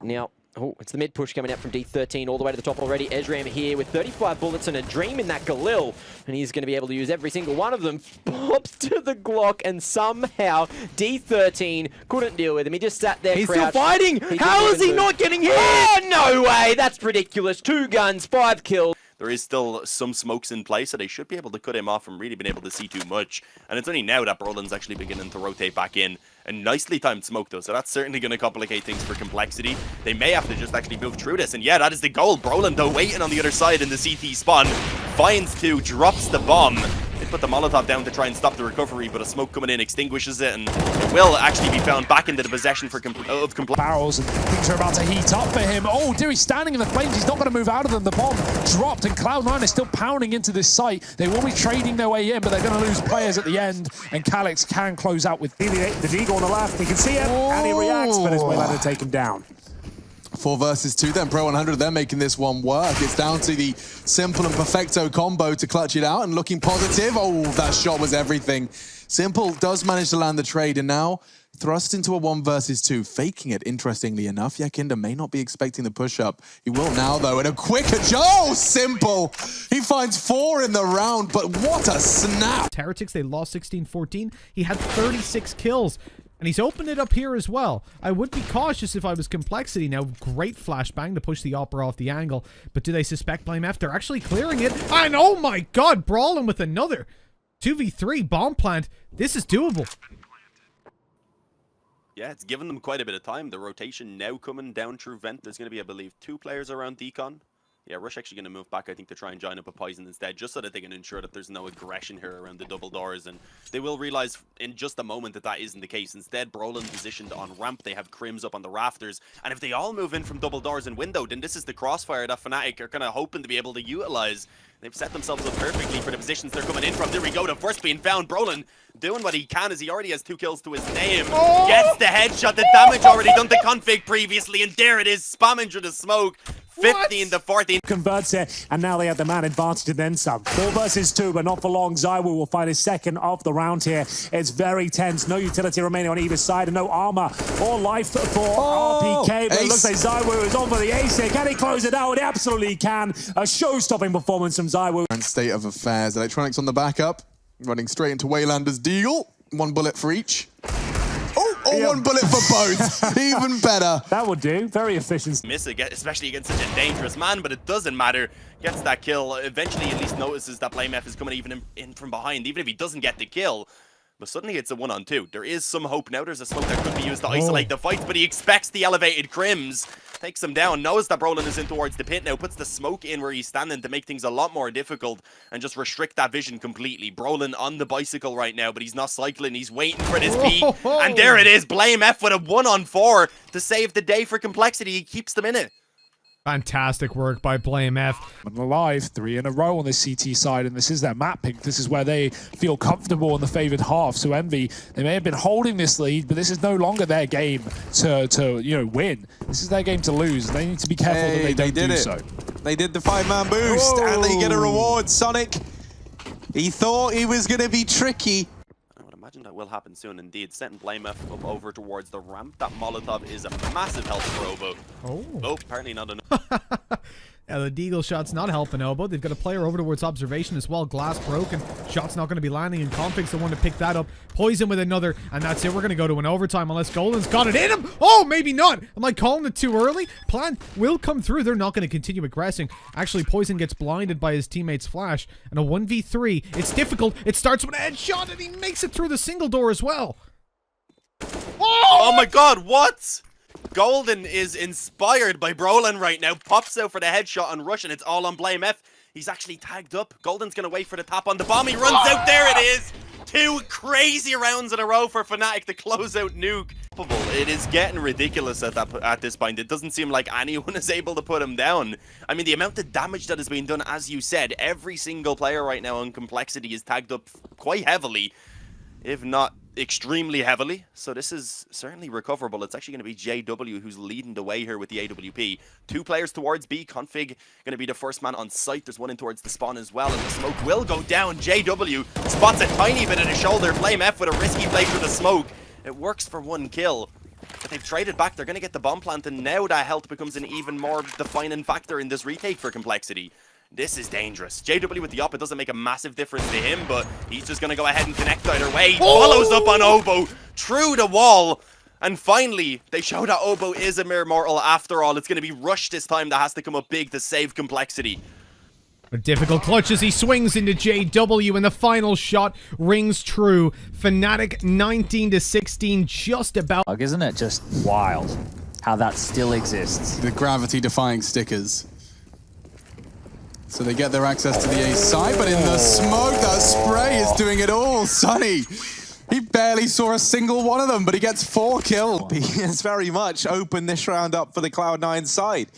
Now, oh, it's the mid push coming out from D13 all the way to the top already. Ezram here with 35 bullets and a dream in that Galil. And he's going to be able to use every single one of them. Pops to the Glock and somehow D13 couldn't deal with him. He just sat there He's crouched. still fighting! How is he not getting hit? Oh, no way! That's ridiculous. 2 guns, 5 kills. There is still some smokes in place, so they should be able to cut him off from really being able to see too much. And it's only now that Brolin's actually beginning to rotate back in. A nicely timed smoke, though, so that's certainly going to complicate things for Complexity. They may have to just actually move through this, and yeah, that is the goal. Brolin, though, waiting on the other side in the CT spawn. Finds 2, drops the bomb. They put the Molotov down to try and stop the recovery, but a smoke coming in extinguishes it, and it will actually be found back into the possession for barrels, and things are about to heat up for him. Oh dear, he's standing in the flames. He's not going to move out of them. The bomb dropped, and Cloud9 is still pounding into this site. They will be trading their way in, but they're going to lose players at the end, and Calyx can close out with the Deagle on the left. He can see him, and he reacts, but his Waylander take him down. 4 versus 2 then. Pro 100, they're making this one work. It's down to the Simple and Perfecto combo to clutch it out and looking positive. Oh, that shot was everything. Simple does manage to land the trade and now thrust into a 1 versus 2, faking it, interestingly enough. Yakinda may not be expecting the push-up. He will now, though, and a quicker oh, Simple! He finds 4 in the round, but what a snap! Heretics, they lost 16-14. He had 36 kills. And he's opened it up here as well. I would be cautious if I was Complexity now. Great flashbang to push the Opera off the angle. But do they suspect BlameF? They're actually clearing it. And oh my god, Brawling with another 2v3 bomb plant. This is doable. Yeah, it's given them quite a bit of time. The rotation now coming down through Vent. There's going to be, I believe, 2 players around Decon. Yeah, Rush actually going to move back, I think, to try and join up a Poison instead, just so that they can ensure that there's no aggression here around the double doors. And they will realize in just a moment that that isn't the case. Instead, Brolin positioned on ramp. They have Crims up on the rafters. And if they all move in from double doors and window, then this is the crossfire that Fnatic are kind of hoping to be able to utilize. They've set themselves up perfectly for the positions they're coming in from. There we go, the first being found. Brolin doing what he can as he already has 2 kills to his name. Oh! Gets the headshot, the damage already done to config previously, and there it is, spamming through the smoke. 15 to 14. Converts it, and now they have the man advantage and then some. 4 versus 2, but not for long. ZywOo will find his second of the round here. It's very tense. No utility remaining on either side, and no armor or life for RPK. But it looks like ZywOo is on for the ace here. Can he close it out? He absolutely can. A show-stopping performance from ZywOo. And state of affairs. Electronics on the backup, running straight into Waylander's Deagle. 1 bullet for each. Oh, yeah. 1 bullet for both. Even better. That would do. Very efficient. Miss it, especially against such a dangerous man, but it doesn't matter. Gets that kill. Eventually, at least notices that BlameF is coming even in from behind, even if he doesn't get the kill. But suddenly it's a 1-on-2. There is some hope now. There's a smoke that could be used to isolate the fight, but he expects the elevated Crims. Takes him down, knows that Brolin is in towards the pit now, puts the smoke in where he's standing to make things a lot more difficult and just restrict that vision completely. Brolin on the bicycle right now, but he's not cycling, he's waiting for this peak. And there it is, BlameF with a 1-on-4 to save the day for Complexity. He keeps them in it. Fantastic work by BlameF. And alive, 3 in a row on the CT side, and this is their map pick. This is where they feel comfortable in the favored half. So Envy, they may have been holding this lead, but this is no longer their game to you know, win. This is their game to lose. They need to be careful that they don't do so. They did the 5-man boost, and they get a reward. Sonic, he thought he was going to be tricky. Imagine that will happen soon indeed. Setting BlameF up over towards the ramp. That Molotov is a massive help for Obo. Oh, apparently not enough. Yeah, the Deagle shot's not helping Obo. They've got a player over towards observation as well. Glass broken. Shot's not going to be landing, and Config's the one to pick that up. Poison with another, and that's it. We're going to go to an overtime unless Golden's got it in him. Oh, maybe not. Am I calling it too early? Plan will come through. They're not going to continue aggressing. Actually, Poison gets blinded by his teammate's flash, and a 1v3. It's difficult. It starts with a headshot, and he makes it through the single door as well. Oh my god, what? Golden is inspired by Brolin right now. Pops out for the headshot on Rush, and it's all on BlameF. He's actually tagged up. Golden's going to wait for the tap on the bomb. He runs out. There it is. 2 crazy rounds in a row for Fnatic to close out Nuke. It is getting ridiculous at this point. It doesn't seem like anyone is able to put him down. I mean, the amount of damage that has been done, as you said, every single player right now on Complexity is tagged up quite heavily, if not extremely heavily. So this is certainly recoverable. It's actually going to be JW who's leading the way here with the AWP. 2 players towards B. Config going to be the first man on site. There's one in towards the spawn as well, and the smoke will go down. JW spots a tiny bit of the shoulder. BlameF with a risky play for the smoke. It works for 1 kill. But They've traded back. They're going to get the bomb plant, and now that health becomes an even more defining factor in this retake for Complexity. This is dangerous. JW with the up, it doesn't make a massive difference to him, but he's just going to go ahead and connect either way. He follows up on Obo through the wall. And finally, they show that Obo is a mere mortal after all. It's going to be Rush this time that has to come up big to save Complexity. A difficult clutch as he swings into JW, and the final shot rings true. Fnatic 19-16, just about. Isn't it just wild how that still exists? The gravity-defying stickers. So they get their access to the A side, but in the smoke, that spray is doing it all. Sunny, he barely saw a single one of them, but he gets 4 kills. He has very much opened this round up for the Cloud9 side.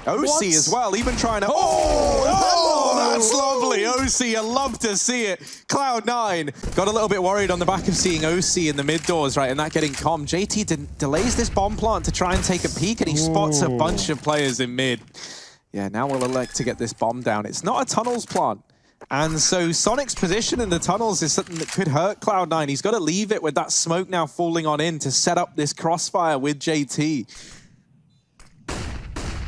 OC as well, even trying to... Oh, that's lovely. OC, I love to see it. Cloud9 got a little bit worried on the back of seeing OC in the mid doors, right, and that getting calm. JT delays this bomb plant to try and take a peek, and he spots a bunch of players in mid. Yeah, now we'll elect to get this bomb down. It's not a tunnels plant. And so Sonic's position in the tunnels is something that could hurt Cloud9. He's got to leave it with that smoke now falling on in to set up this crossfire with JT.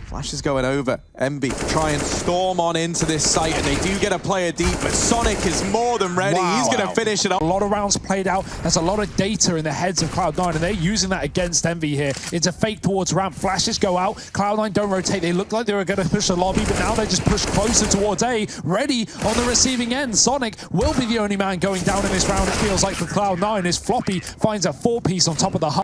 Flash is going over. MB try and storm on into this site, and they do get a player deep, but Sonic is more than ready. Wow. He's going to finish it up. A lot of rounds played out. There's a lot of data in the heads of Cloud9, and they're using that against Envy here. It's a fake towards ramp. Flashes go out. Cloud9 don't rotate. They look like they were going to push the lobby, but now they just push closer towards A, ready on the receiving end. Sonic will be the only man going down in this round, it feels like, for Cloud9, as Floppy finds a 4-piece on top of the hub.